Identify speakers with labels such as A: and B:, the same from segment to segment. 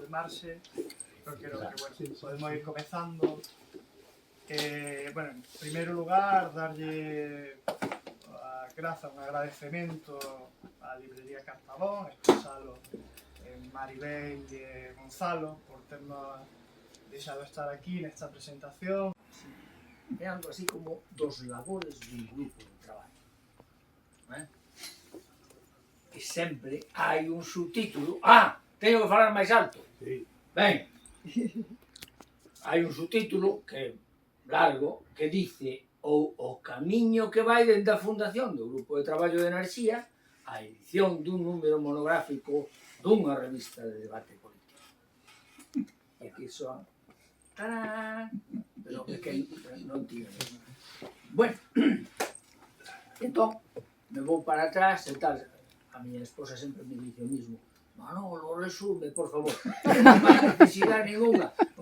A: marxe, pero creo que, bueno, podemos ir comezando. Bueno, en primeiro lugar, darlle grazas, un agradecemento á librería Cartabón, expresalo en Maribel e Gonzalo por ternos deixado estar aquí nesta presentación.
B: É algo así como dos labores dun grupo de traballo, e sempre hai un subtítulo. Teño que falar máis alto. Ben, hai un subtítulo que largo que dice o camiño que vai dende a fundación do Grupo de Traballo de Enerxía a edición dun número monográfico dunha revista de debate político. E aquí son... ¡Tarán! Pero é que non tiña. Bueno, entón, me vou para atrás e tal. A miña esposa sempre me dice o mismo: Manolo, resume, por favor. Non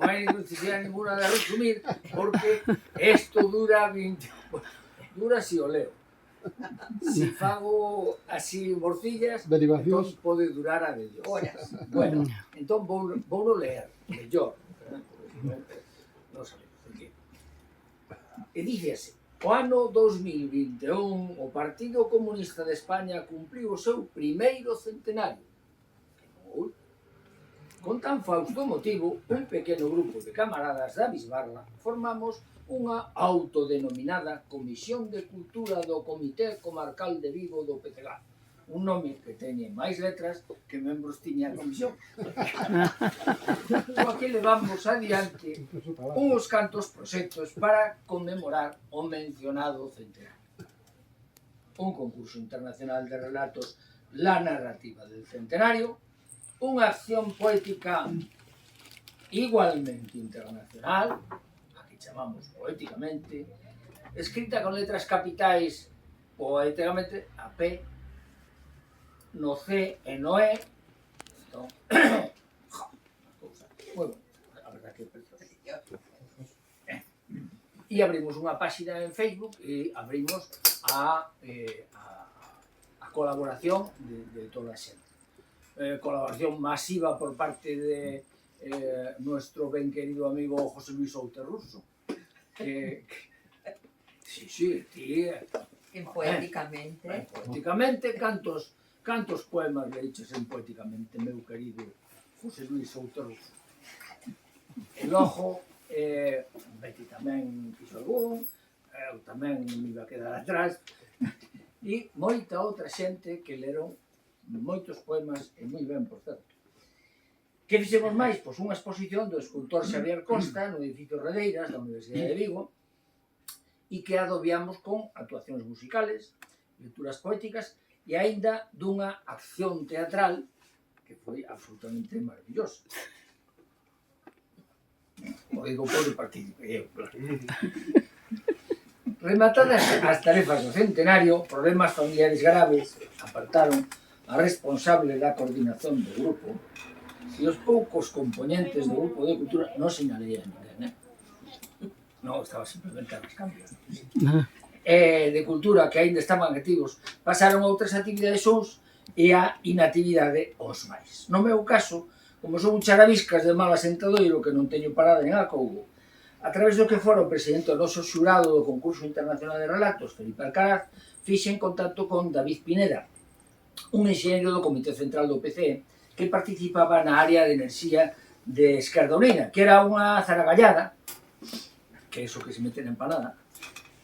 B: hai necesidade ninguna de resumir, porque isto dura 20... Dura si o leo. Si fago así morcillas, entón pode durar a de horas. Bueno, entón vou ler mellor. Non sabemos de que. E dice así: o ano 2021 o Partido Comunista de España cumpriu o seu primeiro centenario. Con tan fausto motivo, un pequeno grupo de camaradas da Bisbarra formamos unha autodenominada Comisión de Cultura do Comité Comarcal de Vigo do PCG. Un nome que teñe máis letras que membros tiña a comisión. O que levamos adiante uns cantos proxectos para conmemorar o mencionado centenario. Un concurso internacional de relatos, La narrativa del centenario, unha acción poética igualmente internacional, a que chamamos Poéticamente, escrita con letras capitais poéticamente a P, no C e no E. Entón, moi bon, a verdad que e abrimos unha páxina en Facebook e abrimos a colaboración de toda a xente. Colaboración masiva por parte de nuestro ben querido amigo José Luis Outerruso. Sí, tía.
C: Poéticamente.
B: Poéticamente, cantos poemas leiches en Poéticamente, meu querido José Luis Outerruso. E logo, Betty tamén fixo algún, eu tamén me iba a quedar atrás, e moita outra xente que leron moitos poemas, e moi ben, por certo. Que fixemos máis? Pois unha exposición do escultor Xavier Costa no edificio Redeiras da Universidade de Vigo, e que adobiamos con actuacións musicales, lecturas poéticas e aínda dunha acción teatral que foi absolutamente maravillosa. O digo por participei eu, claro. Rematadas as tarefas do centenario, problemas familiares graves apartaron a responsable da coordinación do grupo e os poucos componentes do grupo de cultura non sinalei a ninguén, non, estaba simplemente a rascambio. De cultura que aínda estaban activos pasaron a outras actividades uns e a inactividade os máis. No meu caso, como son un charaviscas de mal asentadoiro que non teño parada en Acougo, a través do que fora o presidente do noso xurado do concurso internacional de relatos, Felipe Alcaraz, fixen contacto con David Pineda, un enxeñeiro do Comité Central do PC que participaba na área de enerxía de Esquerda Unida, que era unha zaragallada, que é iso que se mete na empanada,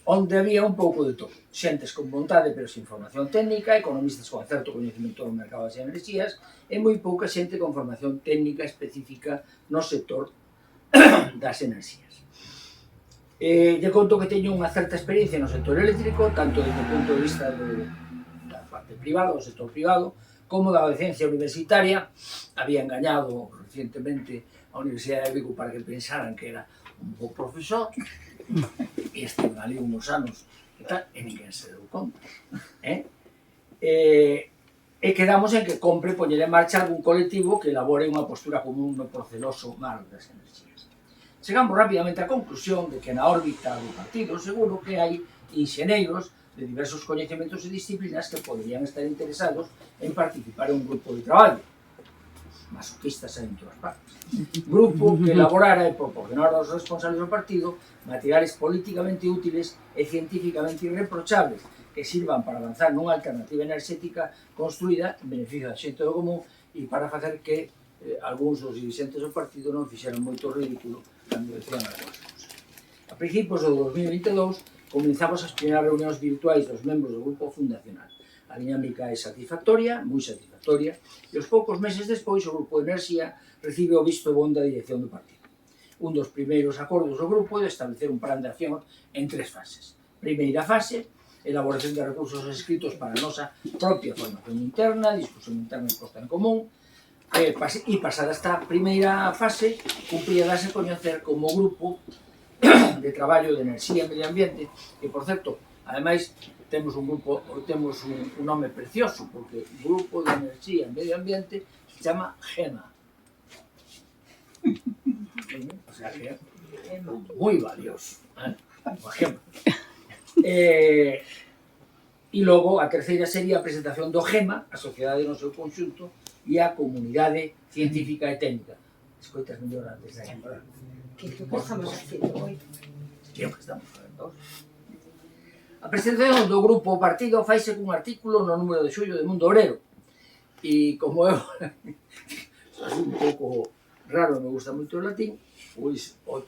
B: onde había un pouco de todo. Xentes con vontade pero sin formación técnica, economistas con certo coñecemento do mercado das enerxías e moi pouca xente con formación técnica específica no sector das enerxías. Lle conto que teño unha certa experiencia no sector eléctrico, tanto desde o punto de vista da parte privada, do sector privado, como da docencia universitaria. Había engañado recientemente a Universidade de Vigo para que pensaran que era un bo profesor, e estiven ali uns anos e tal, e ninguén se deu conta. E quedamos en que compre poñer en marcha algún colectivo que elabore unha postura común no proceloso mar das enerxías. Chegamos rapidamente á conclusión de que na órbita do partido seguro que hai inxeneiros de diversos coñecementos e disciplinas que poderían estar interesados en participar en un grupo de traballo. masoquistas hai en todas partes. Grupo que elaborara e proporcionara aos responsables do partido materiales políticamente útiles e científicamente irreprochables que sirvan para avanzar nunha alternativa enerxética construída en beneficio da xente do común e para facer que algúns dos dirigentes do partido non fixeran moito ridículo cando decían algunhas cousas. A principios do 2022 comenzamos as primeiras reunións virtuais dos membros do grupo fundacional. A dinámica é satisfactoria, moi satisfactoria, e aos poucos meses despois o Grupo de Enerxía recibe o visto bon da dirección do partido. Un dos primeiros acordos do grupo é de establecer un plan de acción en 3 fases. Primeira fase, elaboración de recursos escritos para a nosa propia formación interna, discusión interna e posta en común, e pasada esta primeira fase, cumpría darse a coñecer como grupo de traballo de enerxía e medio ambiente, que, por certo, ademais, temos un nome precioso, porque o Grupo de Enerxía e Medio Ambiente se chama GEMA. O sea que é moi valioso. O GEMA. E logo, a terceira sería a presentación do GEMA, a sociedade no seu conxunto, e a comunidade científica e técnica. Escoitas mellor antes de aí.
C: Que é o que estamos haciendo hoy.
B: Que é o que estamos facendo. A presentación do grupo partido faise cun artículo no número de xullo de Mundo Obrero. E como eu é un pouco raro, me gusta moito o latín, pois o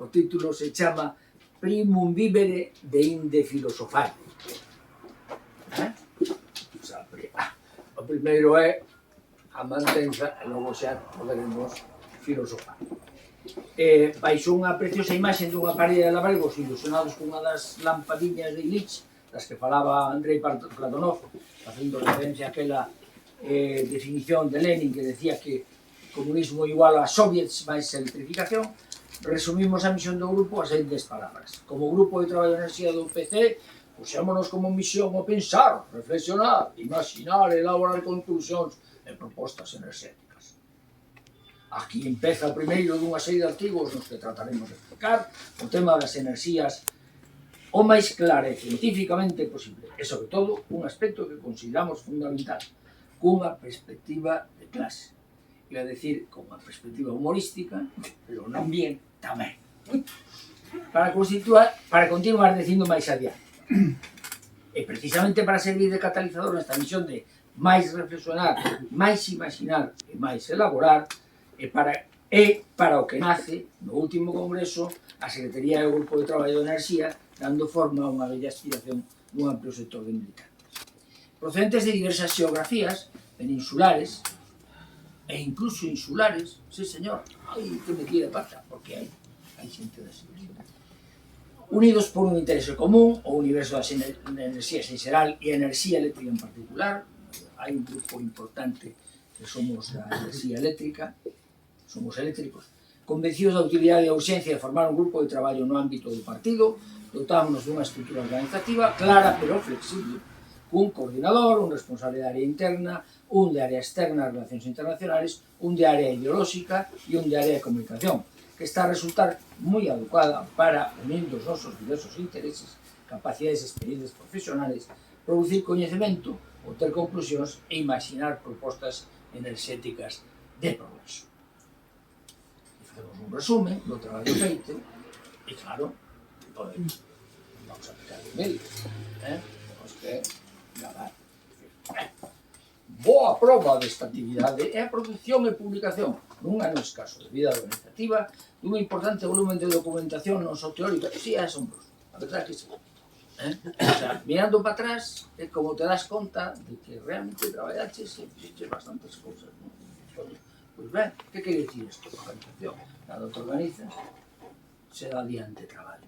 B: título se chama Primum vivere de inde filosofare. O primeiro é a mantenza e logo xa poderemos filosofar. Baixo unha preciosa imaxe dunha parede de labaregos ilusionados cunha das lampadiñas de Illich, das que falaba Andrei Platonov, facendo referencia a aquela definición de Lenin que decía que comunismo igual a soviets máis electrificación. Resumimos a misión do grupo a 6 palabras. Como grupo de traballo de enerxía do PC, puxémonos como misión o pensar, reflexionar, imaginar e elaborar conclusións e propostas enerxéticas. Aquí empeza o primeiro dunha serie de artigos nos que trataremos de explicar o tema das enerxías o máis claro e científicamente posible e, sobre todo, un aspecto que consideramos fundamental, cunha perspectiva de clase. Iba a decir, con unha perspectiva humorística, pero non bien tamén. Para continuar dicindo máis adiante. E precisamente para servir de catalizador nesta misión de máis reflexionar, máis imaginar e máis elaborar, e para o que nace, no último congreso, a Secretaría e o Grupo de Traballo de Enerxía, dando forma a unha bella aspiración dun amplio sector de militantes. Procedentes de diversas xeografías, peninsulares, e incluso insulares, sí señor, hai que me tira pata, porque hai xente das ilusiones. Unidos por un interese común, o universo das enerxías en xeral e a enerxía eléctrica en particular, hai un grupo importante que somos da enerxía eléctrica, somos eléctricos, convencidos da utilidade e a urxencia de formar un grupo de traballo no ámbito do partido, dotámonos dunha estrutura organizativa clara pero flexible, un coordinador, un responsable de área interna, un de área externa, relacións internacionales, un de área ideolóxica e un de área de comunicación, que está a resultar moi adecuada para, unindo os nosos diversos intereses, capacidades e experiencias profesionales, producir coñecemento, obter conclusións e imaginar propostas enerxéticas de progreso. Facemos un resumen do traballo feito e, claro, vamos a aplicar o medio. Temos que gravar. Boa prova desta actividade é a produción e publicación nun ano escaso de vida organizativa dun importante volumen de documentación non só teórica, si é asombroso, a verdade que sí. O sea, mirando para atrás é como te das conta de que realmente traballaches e fixeches bastantes cousas, non? Pois ben, que quere dicir isto? Organización. Cando te organizas, se dá adiante traballo.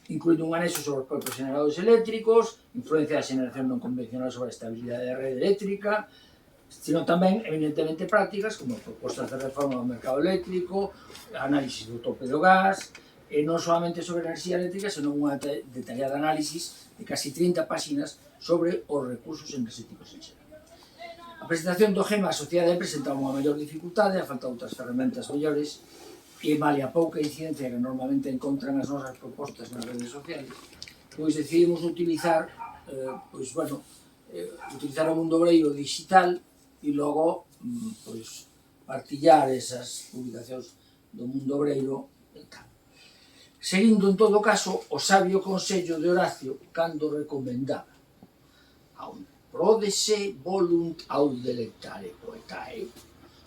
B: Incluído un anexo sobre os propios generadores eléctricos, influencia da xeneración non convencional sobre a estabilidade da rede eléctrica, sino tamén, evidentemente, prácticas como propostas de reforma do mercado eléctrico, análisis do tope do gas, e non solamente sobre enerxía eléctrica, senón unha detallada análisis de casi 30 páxinas sobre os recursos enerxéticos en xeral. A presentación do GEMA á sociedade presentaba unha mellor dificultade, a falta de outras ferramentas mellores, e malia a pouca incidencia que normalmente encontran as nosas propostas nas redes sociais, pois decidimos utilizar utilizar o mundo obreiro digital e logo pois, partillar esas publicacións do mundo obreiro e tal. Seguindo, en todo caso, o sabio consello de Horacio cando recomendaba aun prodese volunt aut delectare poetae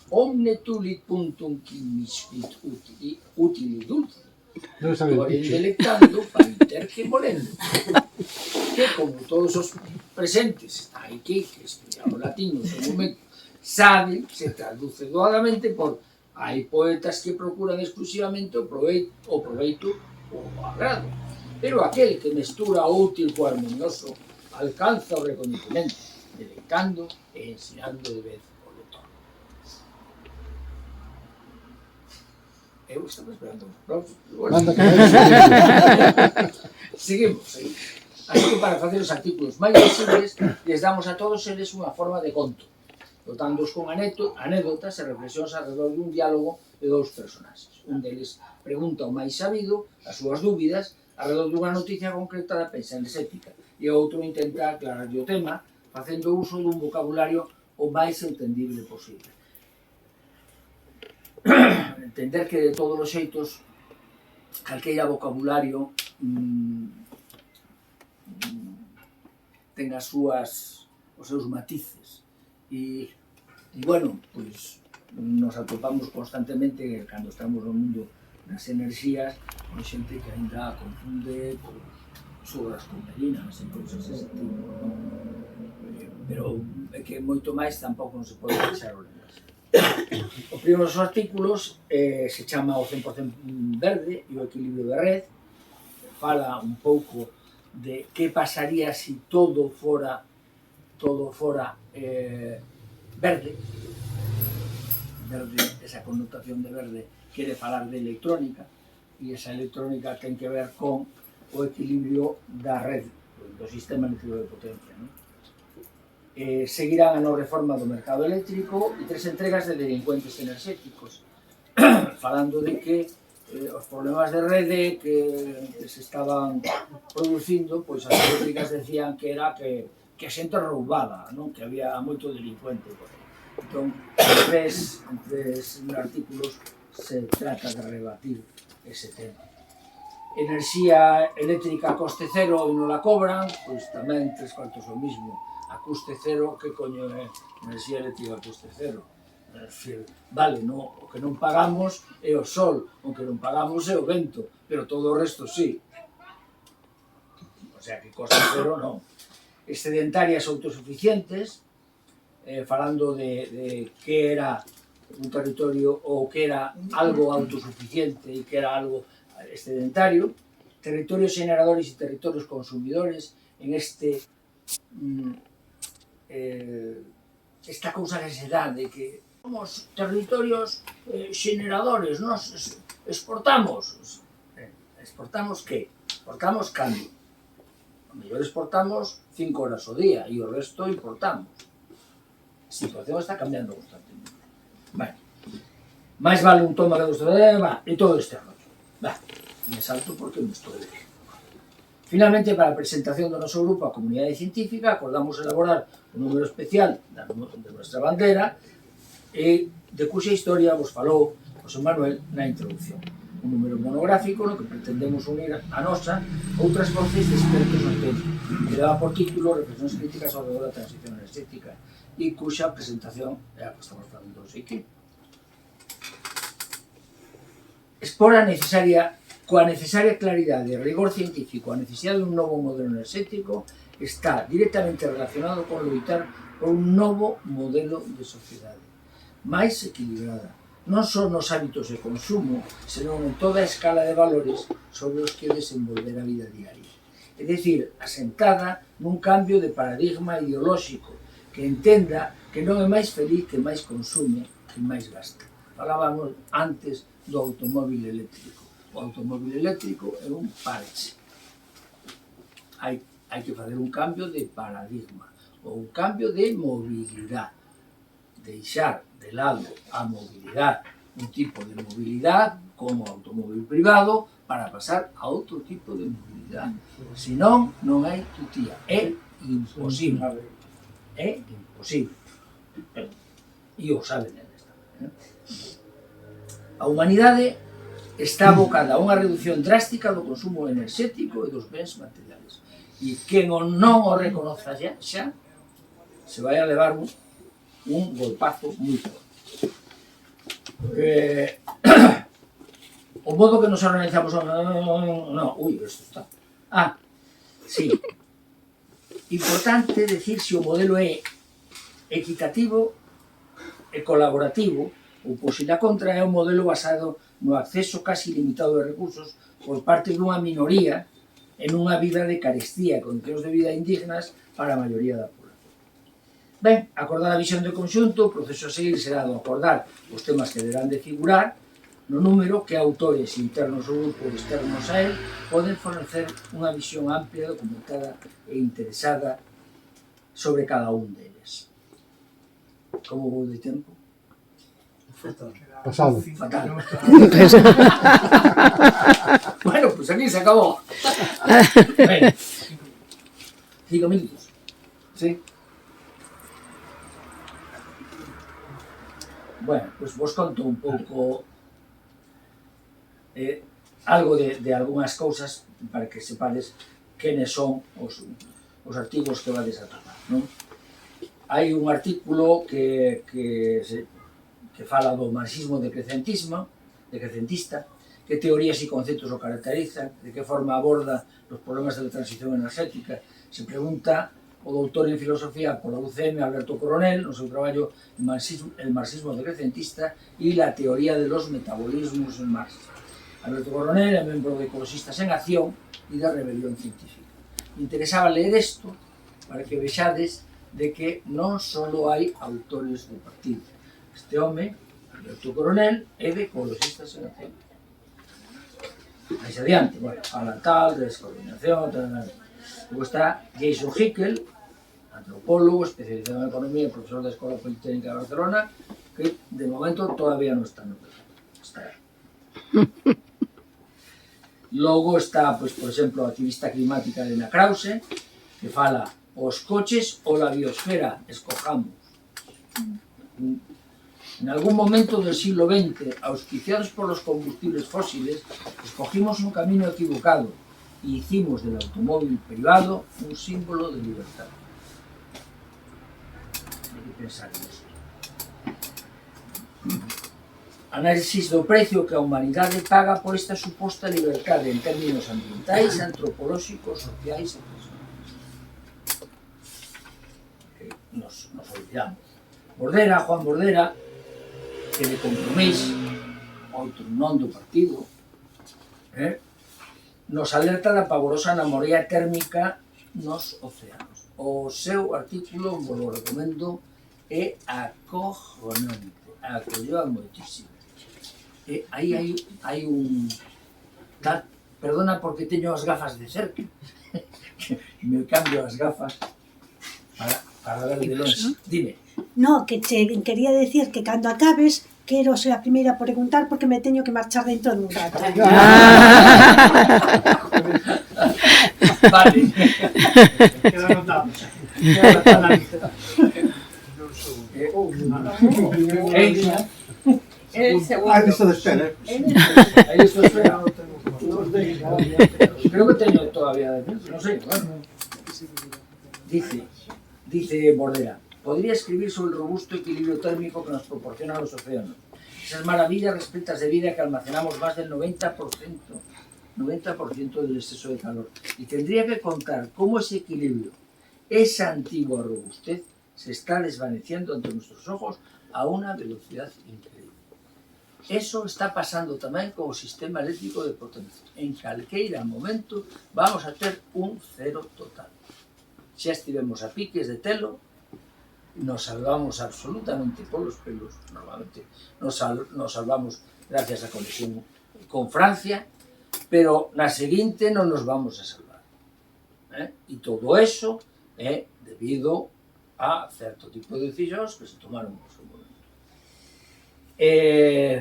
B: omne tulit puntum quimispit utili dulci Ore delectando para interque volendo, que como todos os presentes están aquí, que estudiamos latín no seu momento, saben, se traduce doadamente por hai poetas que procuran exclusivamente o proveito ou o agrado, pero aquel que mestura o útil co armonioso alcanza o recoñecemento, deleitando e ensinando de vez o lector. Eu estaba esperando un aplauso. Bueno. Seguimos. Así que para facer os artículos máis visibles, les damos a todos eles unha forma de conto, dotándoos con anécdotas e reflexións alrededor dun diálogo de dous personaxes. Un deles pregunta ao máis sabido as súas dúbidas alrededor dunha noticia concreta da pensa enerxética e o outro intenta aclararlle o tema facendo uso dun vocabulario o máis entendible posible. Entender que de todos os xeitos calqueira vocabulario ten os seus matices e bueno, pois nos atopamos constantemente cando estamos no mundo das enerxías con xente que ainda confunde sobras con melinas e cousas dese tipo, non? Pero é que moito máis tampouco non se pode deixar o lenguaxe. O primeiro dos artículos se chama o 100% verde e o equilibrio de red, fala un pouco de que pasaría se todo fora verde, esa connotación de verde quere falar de electrónica e esa electrónica ten que ver con o equilibrio da red, do sistema eléctrico de potencia, non? Seguirán a non reforma do mercado eléctrico e 3 entregas de delincuentes enerxéticos, falando de que os problemas de rede que se estaban producindo, pois as eléctricas decían que era que a xente roubaba, non? Que había moito delincuente. Entón, en tres artículos se trata de rebatir ese tema. Enerxía eléctrica a coste cero e non la cobran, pois tamén 3/4 o mismo. A coste cero, que coño é enerxía eléctrica a coste cero? É dicir, vale, no, o que non pagamos é o sol, o que non pagamos é o vento, pero todo o resto sí. O sea, que coste cero non. Excedentarias autosuficientes, falando de que era un territorio ou que era algo autosuficiente e que era algo excedentario, territorios generadores e territorios consumidores, en esta cousa que se dá de que somos territorios generadores, nos exportamos. Exportamos que? Exportamos cambio. A mellor exportamos 5 horas ao día e o resto importamos. A situación está cambiando constantemente. Bueno, máis vale un toma que dos e todo este rollo. Me salto porque me estou de ver. Finalmente, para a presentación do noso grupo a comunidade científica, acordamos elaborar un número especial de nuestra bandera e de cuxa historia vos falou José Manuel na introducción. Un número monográfico no que pretendemos unir a nosa outras voces de expertos no tema, que daba por título Reflexións críticas ao redor da transición enerxética e cuxa presentación é a que estamos falando hoxe aquí. Expor coa necesaria claridade e rigor científico a necesidade dun novo modelo enerxético está directamente relacionado con loitar por un novo modelo de sociedade, máis equilibrada, non só nos hábitos de consumo, senón en toda a escala de valores sobre os que desenvolver a vida diaria. É dicir, asentada nun cambio de paradigma ideolóxico que entenda que non é máis feliz que máis consume, que máis gasta. Falábamos antes do automóvil eléctrico. O automóvil eléctrico é un parche. Hai que facer un cambio de paradigma, ou un cambio de mobilidade. Deixar de lado a mobilidade, un tipo de mobilidade como automóvil privado, para pasar a outro tipo de mobilidade. Senón, non hai tutía. É imposible. É imposible. e o saben eles tamén. A humanidade está abocada a unha reducción drástica do consumo enerxético e dos bens materiales. E quen non o reconoza xa se vai a levar un golpazo moi forte. O modo que nos organizamos... isto está... sí. Importante decir se o modelo é equitativo e colaborativo ou, por si na contra, é un modelo basado no acceso casi ilimitado de recursos por parte dunha minoría en unha vida de carestía, condicións de vida indignas para a maioría da población. Ben, acordada a visión de conxunto, o proceso a seguir será do acordar os temas que deberán de figurar no número que autores internos ou grupos externos a él poden fornecer unha visión amplia, documentada e interesada sobre cada un deles. Como vou de tempo?
D: Pasado.
B: Fatal. Bueno, pues aquí se acabó. Bueno, 5 minutos. Sí. Bueno, pues vos conto un pouco algo de algunhas cousas para que sepades quenes son os artigos que vades a tomar, non? Hai un artículo que fala do marxismo decrecentista, que teorías e conceptos o caracterizan, de que forma aborda os problemas da transición enerxética. Se pregunta o doutor en filosofía pola UCM, Alberto Coronel, no seu traballo El marxismo decrecentista e la teoría de los metabolismos en Marx. Alberto Coronel é membro de Ecologistas en Acción e da Rebelión Científica. Me interesaba ler isto para que vexades de que non só hai autores do partido. Este home, Alberto Coronel, é de Ecologistas en Acción. Mais adiante, bueno, fala tal, de descoordinación, tal. Luego está Jason Hickel, antropólogo, especializado en economía, profesor da Escola Politécnica de Barcelona, que de momento todavía non está no proceso. Está aí. Logo está, pues, por exemplo, a activista climática Elena Krause, que fala os coches ou a biosfera, escojamos. En algún momento del siglo XX, auspiciados por los combustibles fósiles, escogimos un camino equivocado y hicimos del automóvil privado un símbolo de libertad. Hay que pensar en eso. Análisis do precio que a humanidade paga por esta suposta liberdade en términos ambientais, antropolóxicos, sociais e personais. Nos olvidamos. Bordera, Juan Bordera, que de Compromís, outro non do partido, nos alerta da pavorosa anomalía térmica nos océanos. O seu artículo, vos lo recomendo, é acojonante, acolló moitísimo. Aí hai un... Perdona porque teño as gafas de cerca. Me cambio as gafas para ver de longe. Dime.
C: No, que te quería decir que cando acabes quero ser a primeira a preguntar porque me teño que marchar dentro dun rato.
B: Vale.
A: Queda anotado.
D: Lista de espera.
B: Aí estou esperando. Creo que teño todavía, non sei, bueno. Dice Bordera, podría escribir sobre el robusto equilibrio térmico que nos proporcionan los océanos. Esas maravillas respectas de vida que almacenamos más del 90% del exceso de calor. Y tendría que contar cómo ese equilibrio, esa antigua robustez, se está desvaneciendo ante nuestros ojos a una velocidad increíble. Eso está pasando tamén co sistema eléctrico de potencia. En calqueira momento vamos a ter un cero total. Xa estivemos a piques de telo, nos salvamos absolutamente polos pelos, normalmente nos salvamos gracias á conexión con Francia, pero na seguinte non nos vamos a salvar. E todo eso é debido a certo tipo de decisións que se tomaron no seu momento.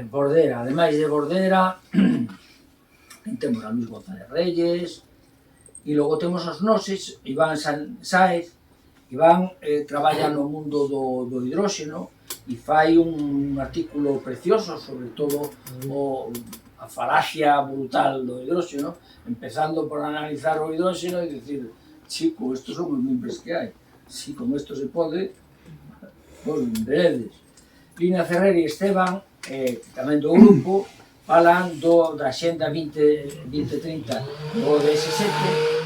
B: Bordera, ademais de Bordera, temos a Luis González Reyes, e logo temos os noses, Iván Sáez. Iván traballa no mundo do hidróxeno e fai un artículo precioso sobre todo a falacia brutal do hidróxeno, empezando por analizar o hidróxeno e dicir, chico, estos son os mimbres que hai, si con isto se pode, pois veredes. Lina Ferrer e Esteban, tamén do grupo, falan da Axenda 2030 do ODS7.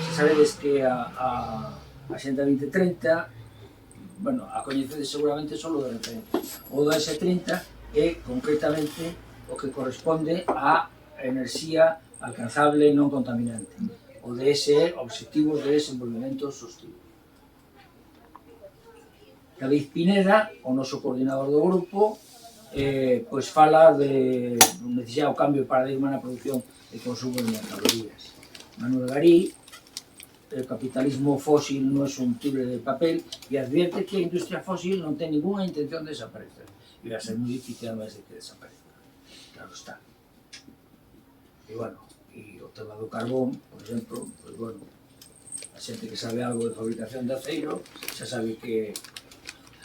B: Se sabedes que a Axenda 2030, bueno, a coñecedes seguramente solo de referencia. O ODS30 é concretamente o que corresponde á enerxía alcanzable non contaminante. O DS, Obxectivos de Desenvolvemento Sostible. David Pineda, o noso coordinador do grupo, pois fala de necesidade o cambio de paradigma na produción e consumo de mercadorías. Manuel Garí, el capitalismo fósil non é un tigre de papel e advierte que a industria fósil non ten ninguna intención de desaparecer e vai ser moi difícil además de que desaparezca. Claro está. E bueno, e o tema do carbón, por exemplo, pois bueno, a xente que sabe algo de fabricación de aceiro xa sabe que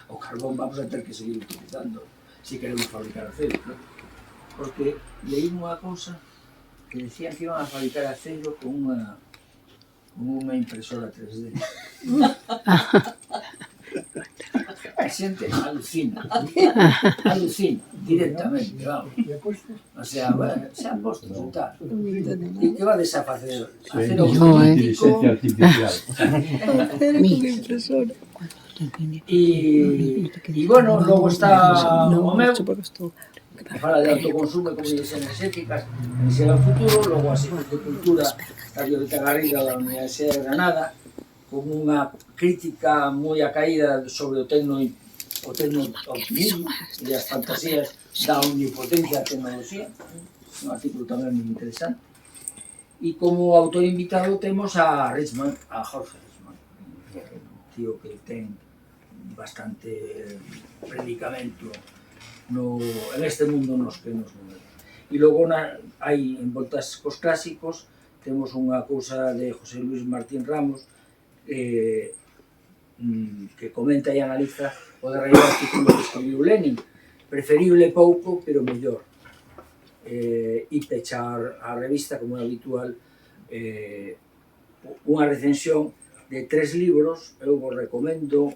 B: o carbón vamos a ter que seguir utilizando se queremos fabricar aceiro, ¿no? Porque leí unha cousa que decían que iban a fabricar aceiro con unha impresora 3D. A xente alucina directamente, vamos. O sea, se han postos e tal. E que va a facer? Hacer o político... E bueno, logo está o meu, que fala de autoconsumo e comunidades energéticas, enerxía do futuro, logo a Cultura da Violeta Garriga da Universidade de Granada, con unha crítica moi acaída sobre o tecno-optimismo e as fantasías da omnipotencia da tecnoloxía, un artículo tamén moi interesante. E como autor invitado temos a Richman, a Jorge Richman, un tío que ten bastante predicamento en este mundo nos que nos movemos. E logo hai en voltas cos clásicos temos unha cousa de José Luis Martín Ramos que comenta e analiza o derradeiro artículo que escribiu Lenin, preferible pouco pero mellor, e pechar a revista como é habitual unha recensión de 3 libros. Eu vos recomendo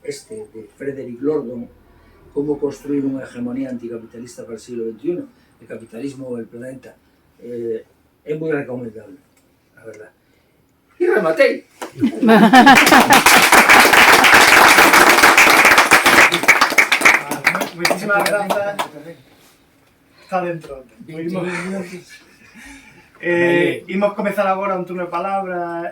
B: este de Frederick Lordon, Como construir unha hegemonía anticapitalista para o siglo XXI, el capitalismo del planeta. É moi recomendable, a verdad. E rematei.
A: Muchísimas gracias. Está dentro. Imos comezar agora un turno de palabras.